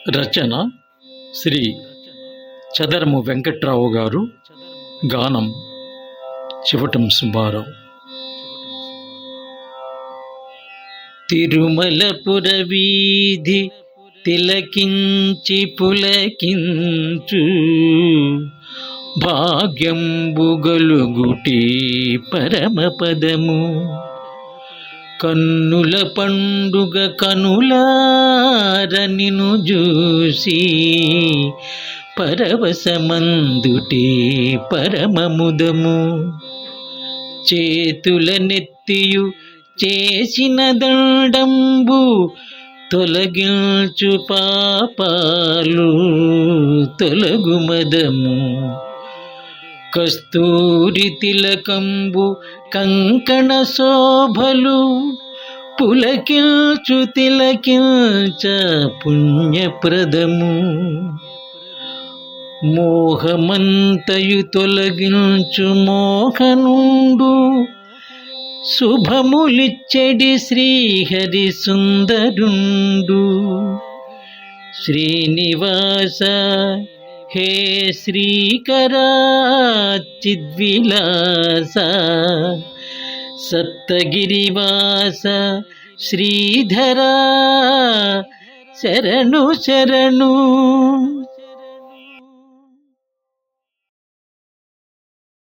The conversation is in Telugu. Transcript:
రచన శ్రీ చదరము వెంకట్రావు గారు. గానం చివటం సుబ్బారావు. తిరుమలపుర వీధి తిలకించి పులకించు భాగ్యంబుగలుగుటి పరమపదము. కన్నుల పండుగ కనులార నిను జూసి పరవశమందుటి పరమముదము. చేతుల నెత్తియు చేసిన దండంబు తొలగించు పాపాలు తొలగుమదము. కస్తూరి తిలకంబు కంకణ శోభలు పులకించు తిలకించ పుణ్యప్రదము. మోహమంతయు తొలగించు మోహనుండు శుభములిచ్చెడి శ్రీహరి సుందరుండు. శ్రీనివాస హే శ్రీకరా చిద్విలాస సప్తగిరివాస శ్రీధరా శరణు శరణు.